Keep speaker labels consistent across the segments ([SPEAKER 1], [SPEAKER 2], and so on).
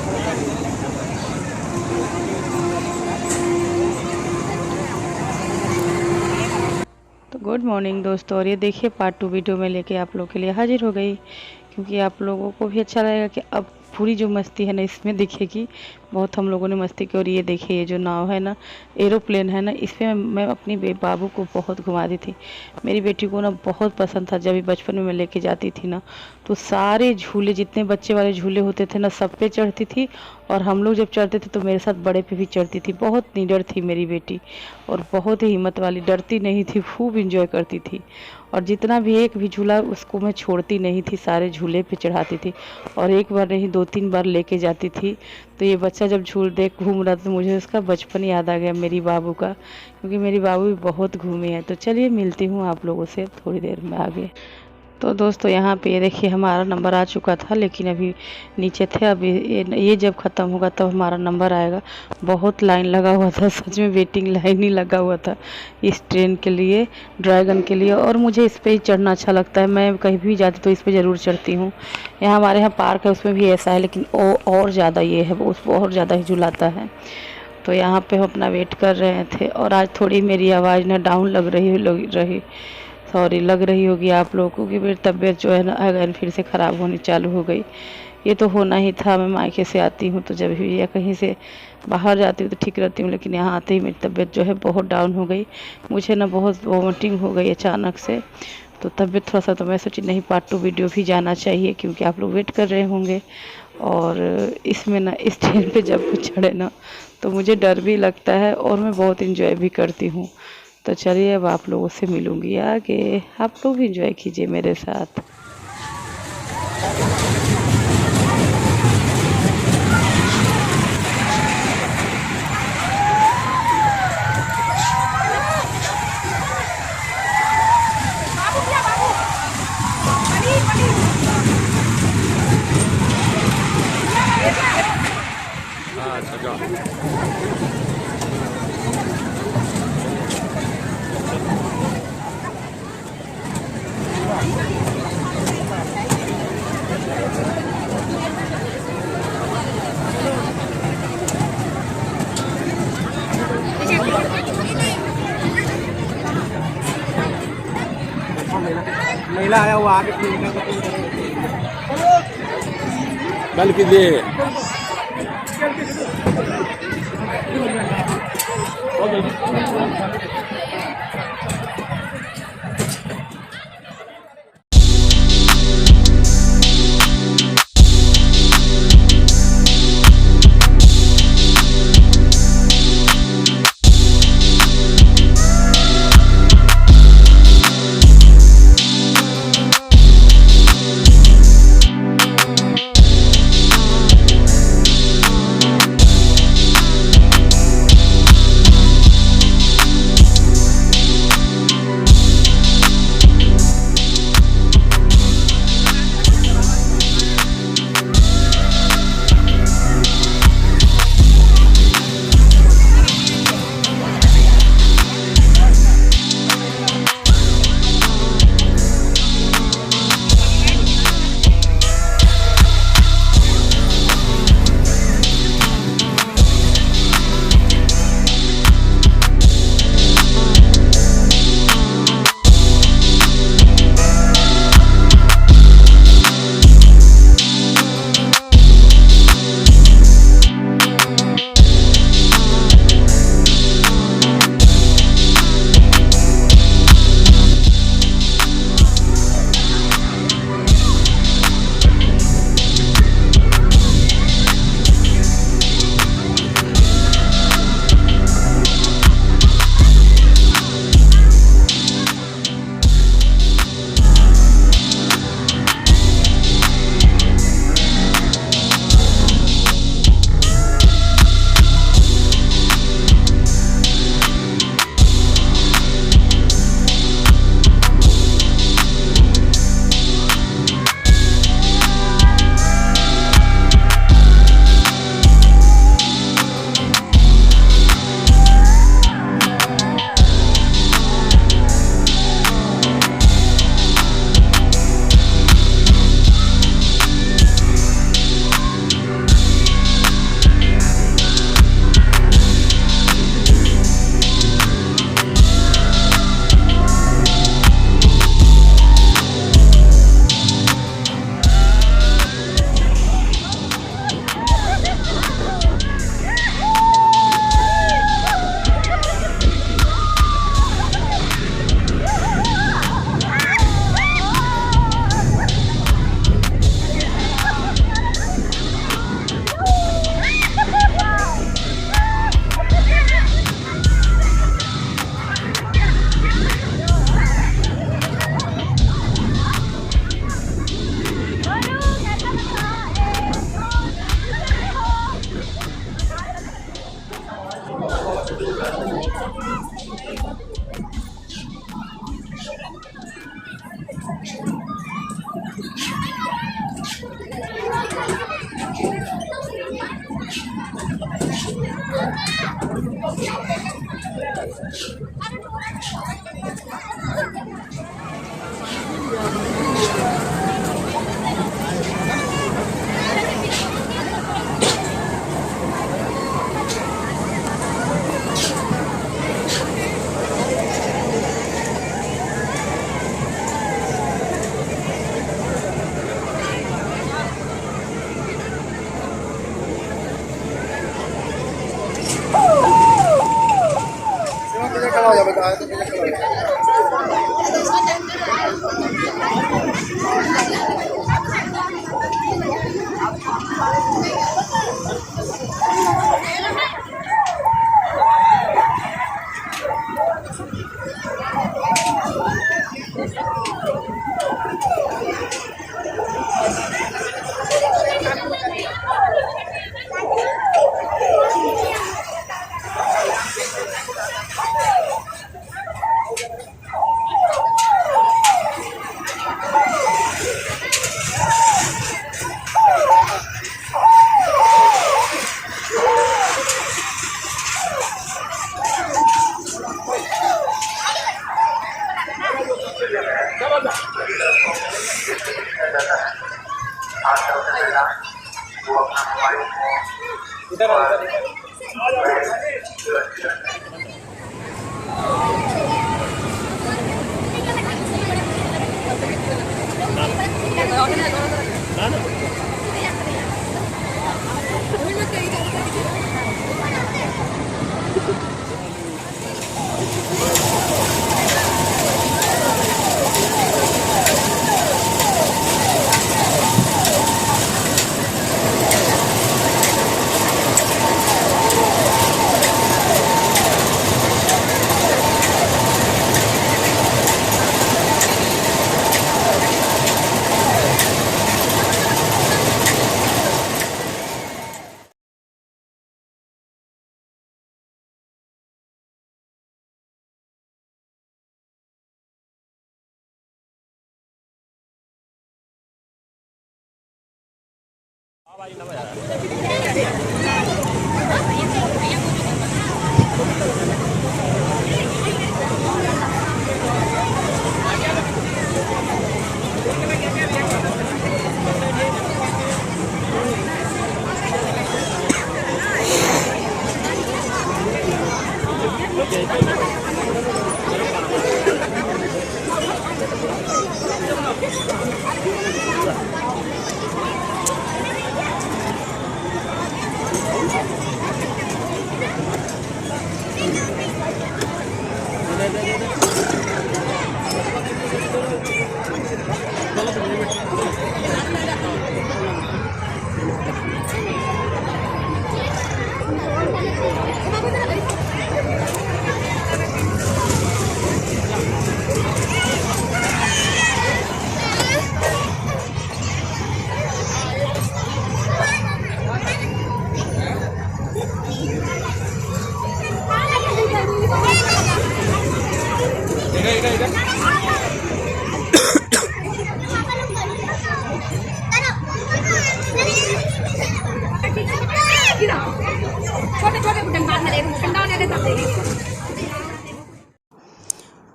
[SPEAKER 1] तो good morning दोस्तों, और ये देखिए पार्ट 2 वीडियो में लेके आप लोगों के लिए हाजिर हो गई, क्योंकि आप लोगों को भी अच्छा लगेगा कि अब पूरी जो मस्ती है ना इसमें दिखेगी। बहुत हम लोगों ने मस्ती की। और ये देखिए ये जो नाव है ना, एरोप्लेन है ना, इस पे मैं अपनी बाबू को बहुत घुमाती थी। मेरी बेटी को ना बहुत पसंद था। जब भी बचपन में मैं लेके जाती थी ना, तो सारे झूले, जितने बच्चे वाले झूले होते थे ना, सब पे चढ़ती थी। और हम लोग जब चढ़ते थे तो मेरे साथ बड़े पे भी चढ़ती थी। बहुत निडर थी मेरी बेटी, और बहुत ही हिम्मत वाली, डरती नहीं थी, खूब इंजॉय करती थी। और जितना भी एक भी झूला उसको मैं छोड़ती नहीं थी, सारे झूले पे चढ़ाती थी। और एक बार नहीं 2-3 बार लेके जाती थी। तो ये बच्चा जब झूल देख घूम रहा था तो मुझे उसका बचपन याद आ गया, मेरी बाबू का, क्योंकि मेरी बाबू भी बहुत घूमी है। तो चलिए मिलती हूँ आप लोगों से थोड़ी देर में आगे। तो दोस्तों यहाँ पे ये देखिए हमारा नंबर आ चुका था, लेकिन अभी नीचे थे। अभी ये जब ख़त्म होगा तब हमारा नंबर आएगा। बहुत लाइन लगा हुआ था, सच में वेटिंग लाइन ही लगा हुआ था इस ट्रेन के लिए, ड्रैगन के लिए। और मुझे इस पर ही चढ़ना अच्छा लगता है। मैं कहीं भी जाती तो इस पर ज़रूर चढ़ती हूँ। यहाँ हमारे यहाँ पार्क है, उसमें भी ऐसा है, लेकिन और ज़्यादा ये है, वो उसको और ज़्यादा ही झुलाता है। तो यहाँ पे हम अपना वेट कर रहे थे। और आज थोड़ी मेरी आवाज़ ना डाउन लग रही होगी आप लोगों को, कि मेरी तबीयत जो है ना अगर फिर से ख़राब होनी चालू हो गई। ये तो होना ही था। मैं मायके से आती हूँ तो जब भी या कहीं से बाहर जाती हूँ तो ठीक रहती हूँ, लेकिन यहाँ आते ही मेरी तबीयत जो है बहुत डाउन हो गई। मुझे ना बहुत वॉमिटिंग हो गई अचानक से। तो तबीयत थोड़ा सा, तो मैं सोची नहीं पार्ट 2 वीडियो भी जाना चाहिए, क्योंकि आप लोग वेट कर रहे होंगे। और इसमें ना इस ट्रेन पे जब वो चढ़े ना, तो मुझे डर भी लगता है और मैं बहुत इंजॉय भी करती हूँ। तो चलिए अब आप लोगों से मिलूँगी आगे। आप लोग भी इंजॉय कीजिए मेरे साथ।
[SPEAKER 2] महिला आया हुआ आगे
[SPEAKER 3] बल्कि दे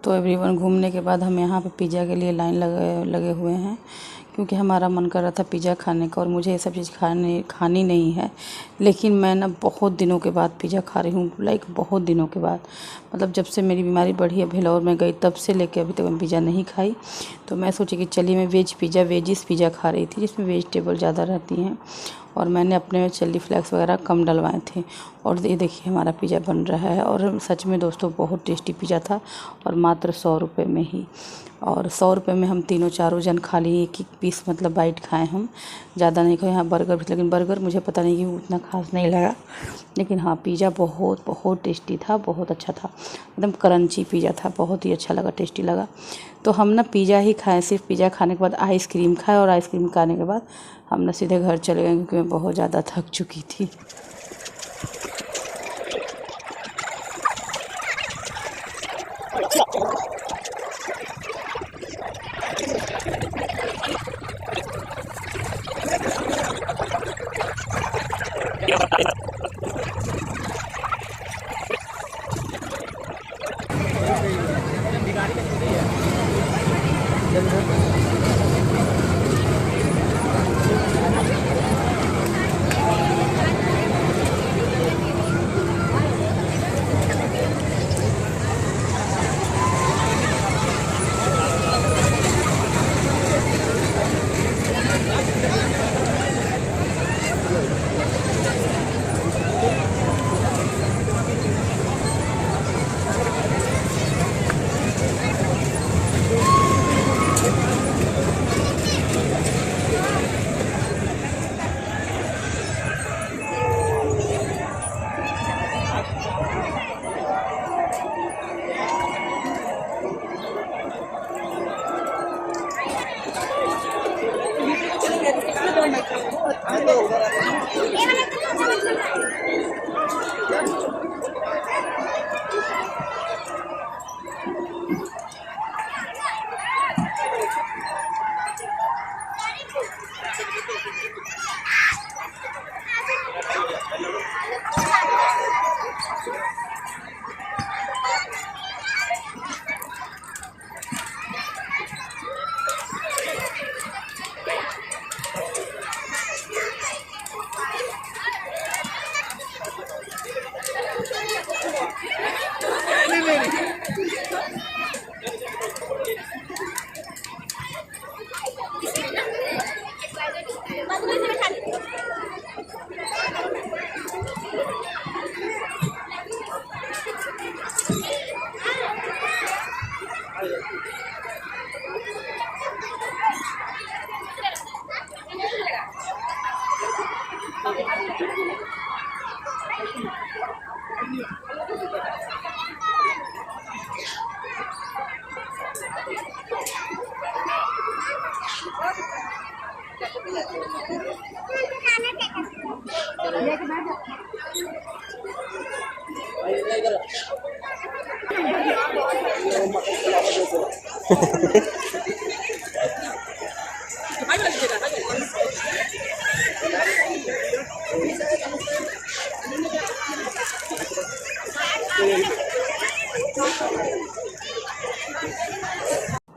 [SPEAKER 1] तो एवरीवन घूमने के बाद हम यहाँ पे पिज़्ज़ा के लिए लाइन लगे हुए हैं, क्योंकि हमारा मन कर रहा था पिज़्ज़ा खाने का। और मुझे ये सब चीज़ खानी नहीं है, लेकिन मैं ना बहुत दिनों के बाद पिज़्ज़ा खा रही हूँ। लाइक बहुत दिनों के बाद, मतलब जब से मेरी बीमारी बढ़ी है, भेलौर में गई, तब से लेके अभी तक मैं पिज़्ज़ा नहीं खाई। तो मैं सोची कि चलिए मैं वेजिस पिज़्ज़ा खा रही थी, जिसमें वेजिटेबल ज़्यादा रहती हैं। और मैंने अपने में चिल्ली फ्लेक्स वगैरह कम डलवाए थे। और ये देखिए हमारा पिज़्ज़ा बन रहा है। और सच में दोस्तों बहुत टेस्टी पिज़्ज़ा था, और मात्र 100 रुपये में ही। और 100 रुपये में हम तीनों चारों जन खा लिए, एक पीस मतलब बाइट खाए हम, ज़्यादा नहीं खाए। यहाँ बर्गर भी, लेकिन बर्गर मुझे पता नहीं कि उतना खास नहीं लगा। लेकिन हाँ, पिज़्ज़ा बहुत बहुत टेस्टी था, बहुत अच्छा था, एकदम क्रंची पिज़्ज़ा था, बहुत ही अच्छा लगा, टेस्टी लगा। तो हम ना पिज़्ज़ा ही खाए। सिर्फ पिज़्ज़ा खाने के बाद आइसक्रीम खाए, और आइसक्रीम खाने के बाद हम ना सीधे घर चले गए, क्योंकि मैं बहुत ज़्यादा थक चुकी थी।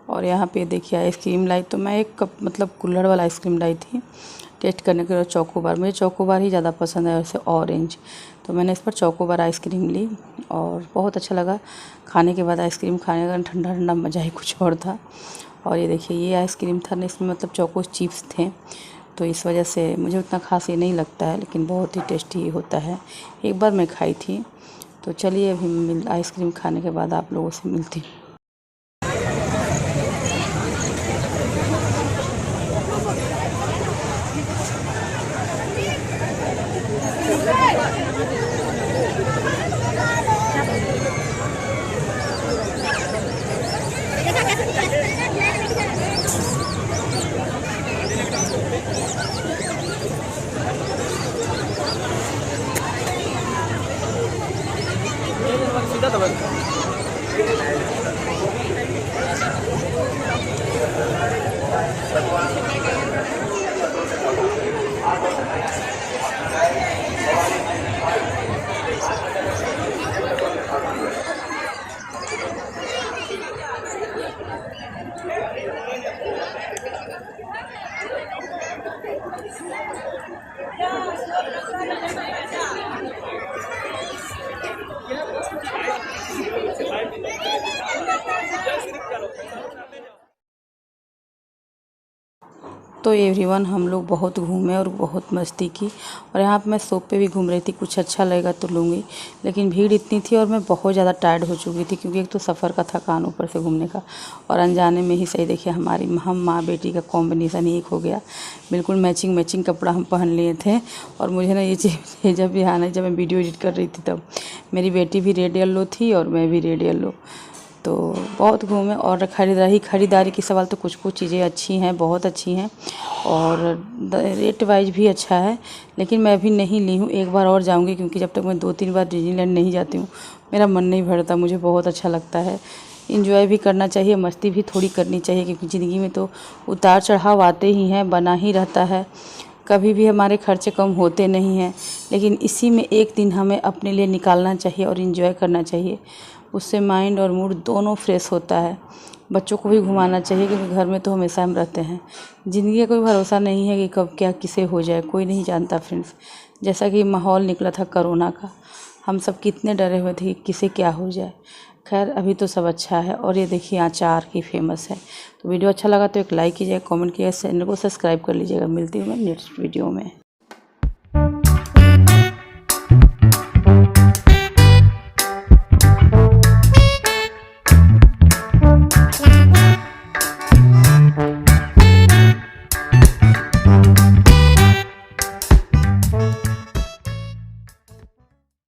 [SPEAKER 1] और यहाँ पे देखिए आइसक्रीम लाई, तो मैं एक कप मतलब कुल्हड़ वाला आइसक्रीम लाई थी टेस्ट करने के लिए। चोकोबार, मुझे चोकोबार ही ज़्यादा पसंद है वैसे ऑरेंज, तो मैंने इस पर चोकोबार आइसक्रीम ली और बहुत अच्छा लगा। खाने के बाद आइसक्रीम खाने का ठंडा ठंडा मज़ा ही कुछ और था। और ये देखिए ये आइसक्रीम था ना, इसमें मतलब चोको चिप्स थे, तो इस वजह से मुझे उतना खास ये नहीं लगता है, लेकिन बहुत ही टेस्टी होता है। एक बार मैं खाई थी। तो चलिए अभी आइसक्रीम खाने के बाद आप लोगों से मिलती हूँ। तो एवरीवन हम लोग बहुत घूमे और बहुत मस्ती की, और यहाँ पे मैं शॉप पे भी घूम रही थी, कुछ अच्छा लगेगा तो लूँगी, लेकिन भीड़ इतनी थी और मैं बहुत ज़्यादा टायर्ड हो चुकी थी, क्योंकि एक तो सफ़र का थकान ऊपर से घूमने का, और अनजाने में ही सही देखिए हम माँ बेटी का कॉम्बिनेशन ही एक हो गया। बिल्कुल मैचिंग मैचिंग कपड़ा हम पहन लिए थे। और मुझे ना ये चीज़ जब भी आना, जब मैं वीडियो एडिट कर रही थी तब मेरी बेटी भी रेड येलो थी और मैं भी रेड येलो। तो बहुत घूमे। और खरीदारी की सवाल तो कुछ कुछ चीज़ें अच्छी हैं, बहुत अच्छी हैं, और रेट वाइज भी अच्छा है, लेकिन मैं अभी नहीं ली हूँ। एक बार और जाऊँगी, क्योंकि जब तक मैं 2-3 बार डिज़नीलैंड नहीं जाती हूँ मेरा मन नहीं भरता। मुझे बहुत अच्छा लगता है, इंजॉय भी करना चाहिए, मस्ती भी थोड़ी करनी चाहिए, क्योंकि ज़िंदगी में तो उतार चढ़ाव आते ही हैं, बना ही रहता है, कभी भी हमारे खर्चे कम होते नहीं हैं। लेकिन इसी में एक दिन हमें अपने लिए निकालना चाहिए और इन्जॉय करना चाहिए, उससे माइंड और मूड दोनों फ्रेश होता है। बच्चों को भी घुमाना चाहिए, क्योंकि घर में तो हमेशा हम रहते हैं। ज़िंदगी का कोई भरोसा नहीं है कि कब क्या किसे हो जाए, कोई नहीं जानता फ्रेंड्स। जैसा कि माहौल निकला था कोरोना का, हम सब कितने डरे हुए थे कि किसे क्या हो जाए। खैर अभी तो सब अच्छा है। और ये देखिए अचार की फेमस है। तो वीडियो अच्छा लगा तो एक लाइक कीजिएगा, कमेंट कीजिएगा, चैनल को सब्सक्राइब कर लीजिएगा। मिलती हूँ मैं नेक्स्ट वीडियो में।